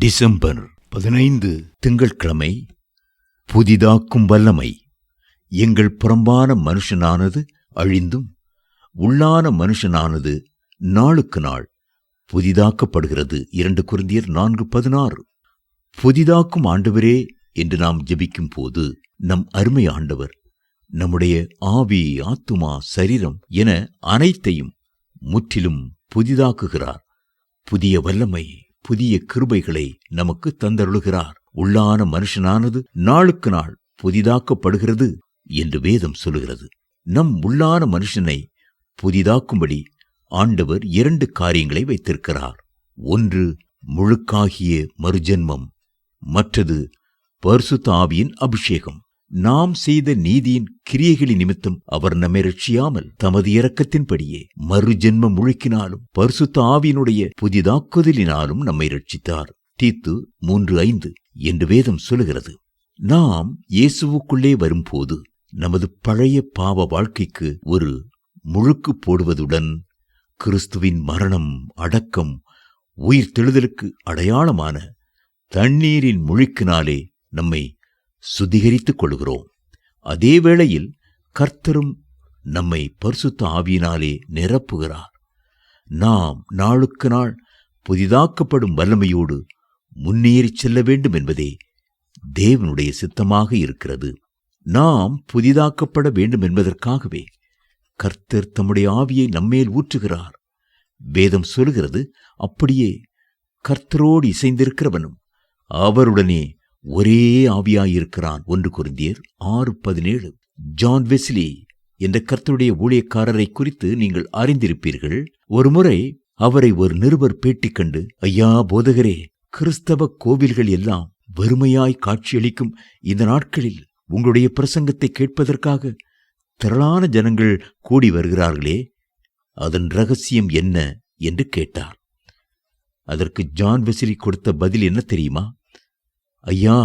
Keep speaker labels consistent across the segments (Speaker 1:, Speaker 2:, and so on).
Speaker 1: December 15 திங்கட்கிழமை. புதிதாக்கும் வல்லமை. எங்கள் புறம்பான மனுஷனானது அழிந்தும் உள்ளான மனுஷனானது நாளுக்கு நாள் புதிதாக்கப்படுகிறது. 2 கொரிந்தியர் 4:16. புதிதாக்கும் ஆண்டவரே என்று நாம் ஜெபிக்கும் போது நம் அருமை ஆண்டவர் நம்முடைய ஆவி, ஆத்துமா, சரீரம் என அனைத்தையும் முற்றிலும் புதிதாக்குகிறார். புதிய வல்லமை, புதிய கிருபைகளை நமக்கு தந்தருளுகிறார். உள்ளான மனுஷனானது நாளுக்கு நாள் புதிதாக்கப்படுகிறது என்று வேதம் சொல்லுகிறது. நம் உள்ளான மனுஷனை புதிதாக்கும்படி ஆண்டவர் 2 காரியங்களை வைத்திருக்கிறார். ஒன்று முழுக்காகிய மறுஜென்மம், மற்றது பரிசுத்த ஆவியின் அபிஷேகம். நாம் செய்த நீதியின் கிரியைகளின் நிமித்தம் அவர் நம்மை ரட்சியாமல் தமது இரக்கத்தின்படியே மறுஜென்மம் முழுக்கினாலும் பரிசுத்த ஆவியினுடைய புதிதாக்குதலினாலும் நம்மை ரட்சித்தார். தீத்து 3:5 என்று வேதம் சொல்லுகிறது. நாம் இயேசுவுக்குள்ளே வரும்போது நமது பழைய பாவ வாழ்க்கைக்கு ஒரு முழுக்கு போடுவதுடன் கிறிஸ்துவின் மரணம், அடக்கம், உயிர் தெழுதலுக்கு அடையாளமான தண்ணீரின் முழுக்கினாலே நம்மை சுத்திகரித்துக் கொள்கிறோம். அதே வேளையில் கர்த்தரும் நம்மை பரிசுத்த ஆவியினாலே நிரப்புகிறார். நாம் நாளுக்கு நாள் புதிதாக்கப்படும் வல்லமையோடு முன்னேறி செல்ல வேண்டும் என்பதே தேவனுடைய சித்தமாக இருக்கிறது. நாம் புதிதாக்கப்பட வேண்டும் என்பதற்காகவே கர்த்தர் தம்முடைய ஆவியை நம்மேல் ஊற்றுகிறார். வேதம் சொல்கிறது, அப்படியே கர்த்தரோடு இசைந்திருக்கிறவனும் அவருடனே ஒரே ஆவியாயிருக்கிறான். 1 கொரிந்தியர் 6:17. ஜான் வெஸ்லி என்ற கர்த்தருடைய ஊழியக்காரரை குறித்து நீங்கள் அறிந்திருப்பீர்கள். ஒருமுறை அவரை ஒரு நிருபர் பேட்டி கண்டு, ஐயா போதகரே, கிறிஸ்தவ கோவில்கள் எல்லாம் வெறுமையாய் காட்சியளிக்கும் இந்த நாட்களில் உங்களுடைய பிரசங்கத்தை கேட்பதற்காக திரளான ஜனங்கள் கூடி வருகிறார்களே, அதன் ரகசியம் என்ன என்று கேட்டார். அதற்கு ஜான் வெஸ்லி கொடுத்த பதில் என்ன தெரியுமா? ஐயா,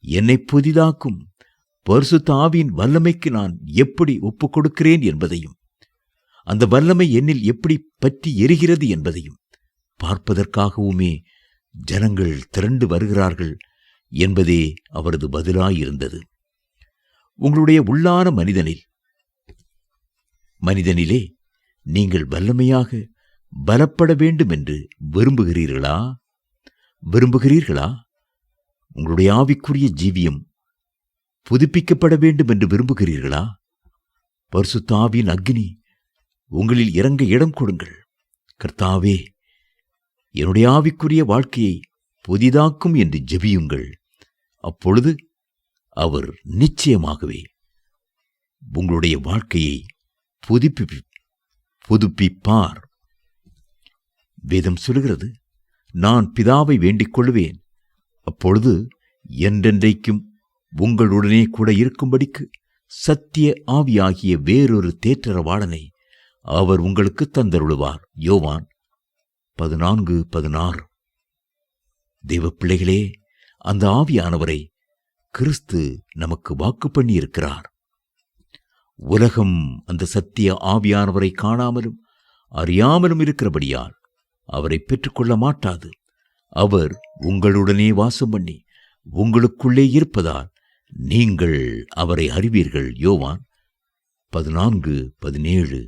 Speaker 1: என்னை புதிதாக்கும் பரிசுத்த ஆவியின் வல்லமைக்கு நான் எப்படி ஒப்புக் கொடுக்கிறேன் என்பதையும் அந்த வல்லமை என்னில் எப்படி பற்றி எரிகிறது என்பதையும் பார்ப்பதற்காகவுமே ஜனங்கள் திரண்டு வருகிறார்கள் என்பதே அவரது பதிலாயிருந்தது. உங்களுடைய உள்ளான மனிதனிலே நீங்கள் வல்லமையாக பலப்பட வேண்டும் என்று விரும்புகிறீர்களா? உங்களுடைய ஆவிக்குரிய ஜீவியம் புதுப்பிக்கப்பட வேண்டும் என்று விரும்புகிறீர்களா? பரிசுத்த ஆவியின் அக்கினி உங்களில் இறங்க இடம் கொடுங்கள். கர்த்தாவே, என்னுடைய ஆவிக்குரிய வாழ்க்கையை புதிதாக்கும் என்று ஜெபியுங்கள். அப்பொழுது அவர் நிச்சயமாகவே உங்களுடைய வாழ்க்கையை புதுப்பிப்பார். வேதம் சொல்கிறது, நான் பிதாவை வேண்டிக் கொள்வேன், அப்பொழுது என்றென்றைக்கும் உங்களுடனே கூட இருக்கும்படிக்கு சத்திய ஆவியாகிய வேறொரு தேற்றரவாளனை அவர் உங்களுக்கு தந்தருளுவார். யோவான் 14:16. தேவ பிள்ளைகளே, அந்த ஆவியானவரை கிறிஸ்து நமக்கு வாக்கு பண்ணியிருக்கிறார். உலகம் அந்த சத்திய ஆவியானவரை காணாமலும் அறியாமலும் இருக்கிறபடியால் அவரை பெற்றுக்கொள்ள மாட்டாது. அவர் உங்களுடனே வாசம் பண்ணி உங்களுக்குள்ளே இருப்பதால் நீங்கள் அவரை அறிவீர்கள். யோவான் 14:17.